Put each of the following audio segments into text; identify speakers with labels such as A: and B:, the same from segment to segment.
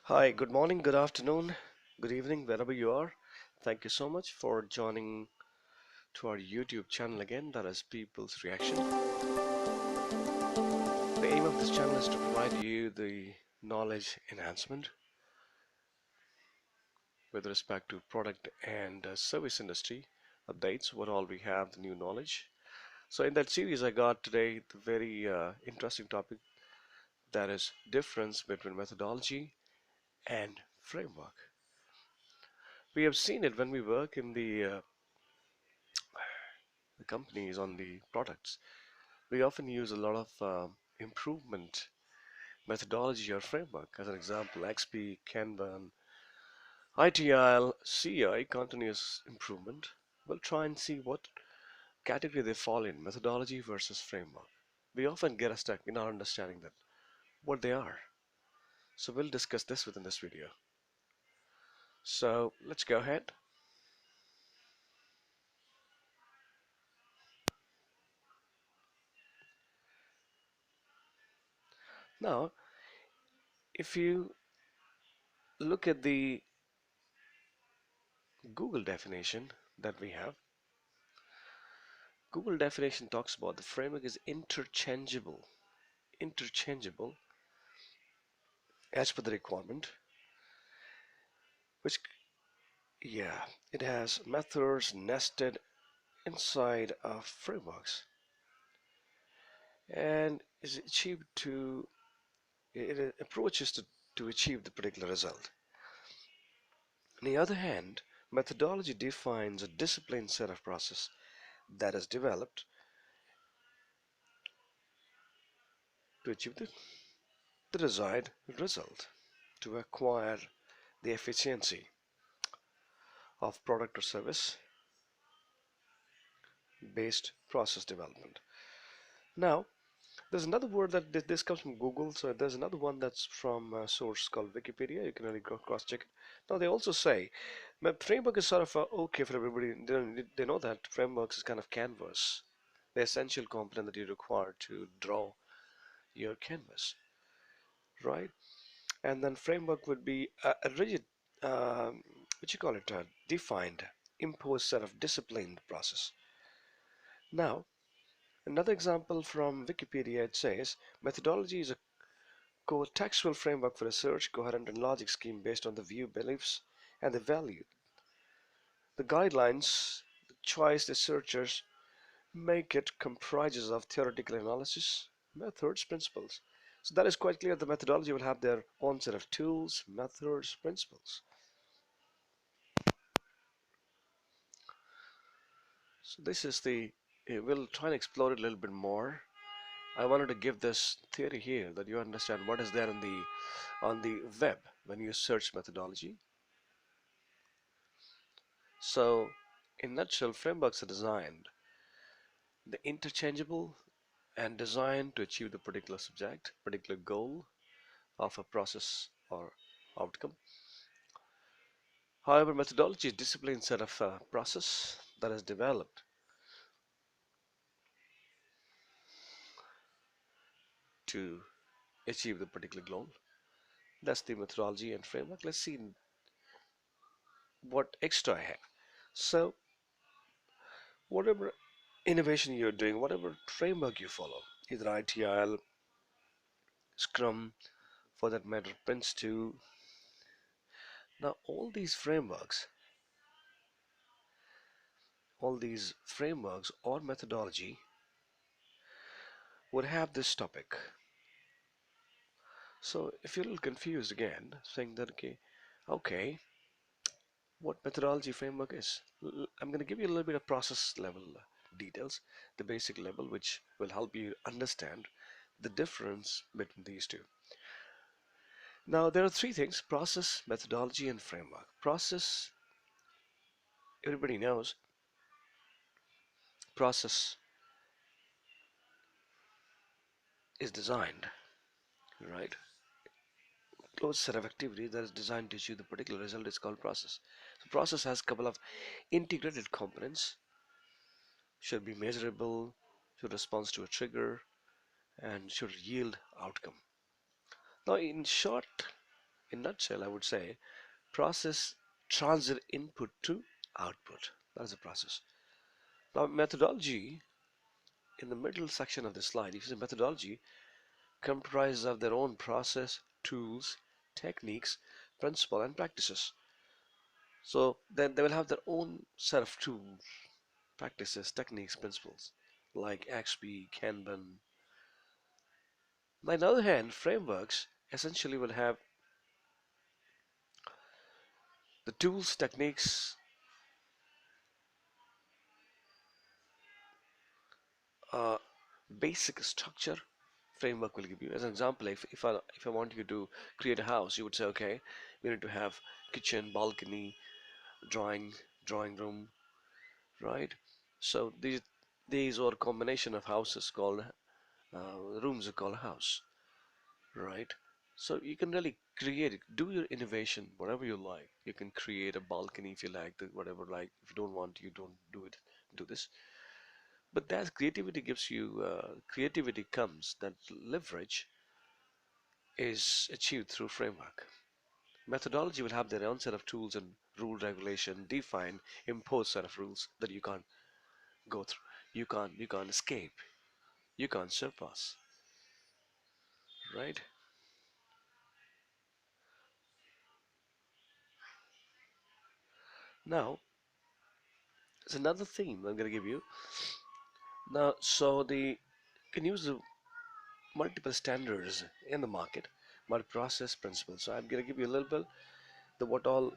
A: Hi, good morning, good afternoon, good evening, wherever you are. Thank you so much for joining to our YouTube channel again, that is People's Reaction. The aim of this channel is to provide you the knowledge enhancement with respect to product and service industry updates, what all we have, the new knowledge. So, in that series, I got today the very interesting topic, that is difference between methodology and framework. We have seen it when we work in the companies on the products. We often use a lot of improvement methodology or framework. As an example, XP, Kanban, ITIL, CI, continuous improvement. We'll try and see what category they fall in, methodology versus framework. We often get stuck in our understanding that what they are. So we'll discuss this within this video. So let's go ahead. Now, if you look at the Google definition that we have, Google definition talks about the framework is interchangeable as per the requirement, which, yeah, it has methods nested inside of frameworks and is achieved to it approaches to achieve the particular result. On the other hand, methodology defines a disciplined set of process that is developed to achieve the desired result, to acquire the efficiency of product or service based process development. Now, there's another word that this comes from Google, so there's another one that's from a source called Wikipedia. You can really go cross-check it. Now, they also say framework is sort of okay for everybody. They know that frameworks is kind of canvas, the essential component that you require to draw your canvas, right? And then framework would be a rigid, what you call it, defined, imposed set of disciplined process. Now, another example from Wikipedia, it says methodology is a textual framework for research, coherent and logic scheme based on the view, beliefs, and the value. The guidelines, the choice researchers make it comprises of theoretical analysis, methods, principles. So that is quite clear. The methodology will have their own set of tools, methods, principles. So this is we'll try and explore it a little bit more. I wanted to give this theory here that you understand what is there on the web when you search methodology. So, in nutshell, frameworks are designed, the interchangeable and designed to achieve the particular subject, particular goal of a process or outcome. However, methodology is disciplined set of process that is developed to achieve the particular goal. That's the methodology and framework. Let's see what extra I have. So, whatever innovation you're doing, whatever framework you follow, either ITIL, Scrum, for that matter, Prince2. Now, all these frameworks or methodology would have this topic. So, if you're a little confused again, saying that okay, what methodology framework is, I'm going to give you a little bit of process level details, the basic level, which will help you understand the difference between these two. Now, there are three things: process, methodology, and framework. Process, everybody knows, process is designed, right? Closed set of activity that is designed to achieve the particular result is called process. So process has a couple of integrated components, should be measurable, should respond to a trigger, and should yield outcome. Now, in short, In nutshell, I would say process transit input to output. That is a process. Now, methodology in the middle section of the slide, if you see methodology comprises of their own process, tools, techniques, principle, and practices. So then they will have their own set of tools, practices, techniques, principles, like XP, Kanban. On the other hand, frameworks essentially will have the tools, techniques, uh, basic structure. Framework will give you. As an example, if I want you to create a house, you would say, okay, we need to have kitchen, balcony, drawing drawing room, right? So these are a combination of houses called rooms are called house, right? So you can really create it, do your innovation, whatever you like. You can create a balcony if you like, whatever like. If you don't want, you don't do it. Do this. But that creativity gives you creativity comes that leverage is achieved through framework. Methodology will have their own set of tools and rule regulation, define, impose set of rules that you can't go through. You can't escape. You can't surpass. Right? Now, there's another theme I'm gonna give you. Now, so the can use the multiple standards in the market, multi-process principles. So I'm gonna give you a little bit the what all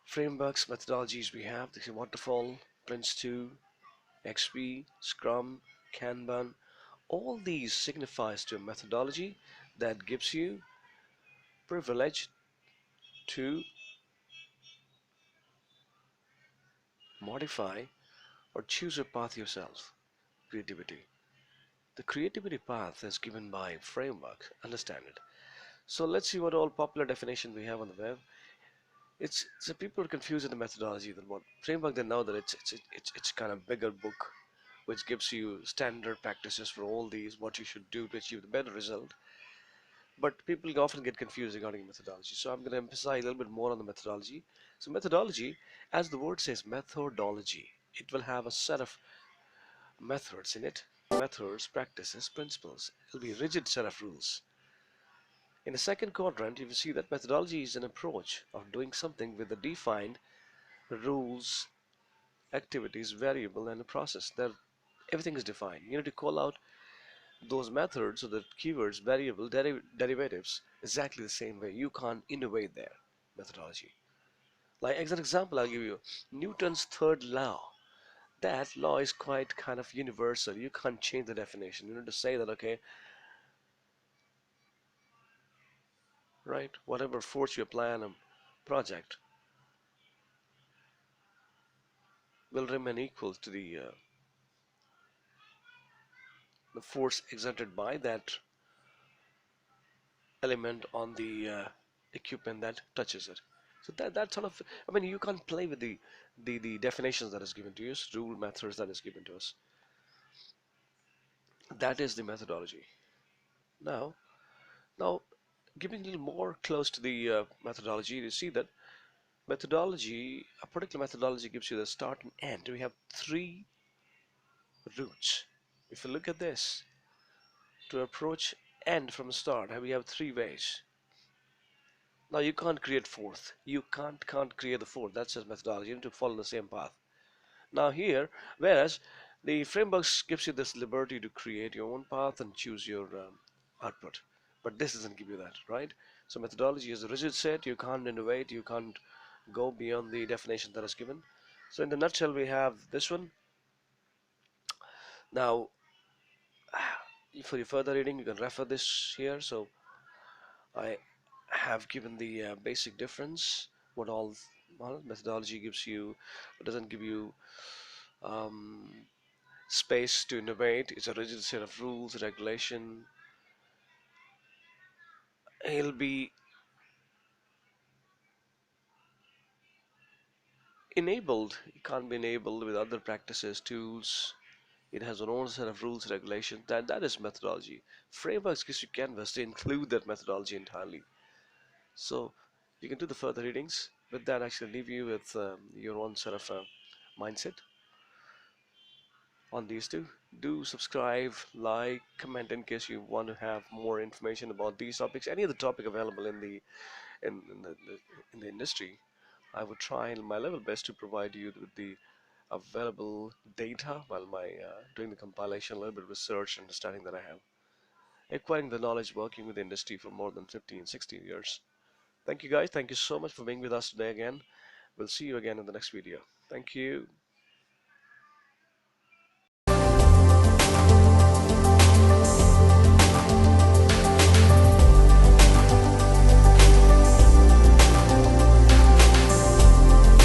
A: frameworks, methodologies we have. This is waterfall, Prince2, XP, Scrum, Kanban. All these signifies to a methodology that gives you privilege to modify or choose a path yourself. Creativity. The creativity path is given by framework. Understand it. So let's see what all popular definition we have on the web. It's so people are confused in the methodology than what framework. They know that it's kind of bigger book which gives you standard practices for all these what you should do to achieve the better result. But people often get confused regarding methodology. So I'm going to emphasize a little bit more on the methodology. So methodology, as the word says, methodology. It will have a set of methods in it. Methods, practices, principles. It will be a rigid set of rules. In the second quadrant, you will see that methodology is an approach of doing something with the defined rules, activities, variable, and a process. There, everything is defined. You need to call out those methods or the keywords, variable, derivatives exactly the same way. You can't innovate there. Methodology. Like as an example, I'll give you Newton's third law. That law is quite kind of universal. You can't change the definition. You need to say that, okay, right, whatever force you apply on a project will remain equal to the force exerted by that element on the equipment that touches it. So that sort of, I mean, you can't play with the definitions that is given to us, rule methods that is given to us. That is the methodology. Now, now, giving a little more close to the methodology, you see that methodology, a particular methodology gives you the start and end. We have three routes. If you look at this, to approach end from the start, we have three ways. Now you can't create fourth. You can't create the fourth. That's just methodology. You need to follow the same path. Now here, whereas the frameworks gives you this liberty to create your own path and choose your output, but this doesn't give you that, right? So methodology is a rigid set. You can't innovate. You can't go beyond the definition that is given. So in the nutshell, we have this one. Now, for your further reading, you can refer this here. So I have given the basic difference. What all well, methodology gives you, it doesn't give you um, space to innovate. It's a rigid set of rules, regulation. It'll be enabled. It can't be enabled with other practices, tools. It has its own set of rules and regulations. That is methodology. Frameworks gives you canvas to include that methodology entirely. So you can do the further readings. With that, actually leave you with your own sort of mindset on these two. Do subscribe, like, comment in case you want to have more information about these topics. Any other topic available in the industry, I would try my level best to provide you with the available data while my doing the compilation, a little bit of research, understanding that I have, acquiring the knowledge, working with the industry for more than 15, 16 years. Thank you guys. Thank you so much for being with us today again. We'll see you again in the next video. Thank you.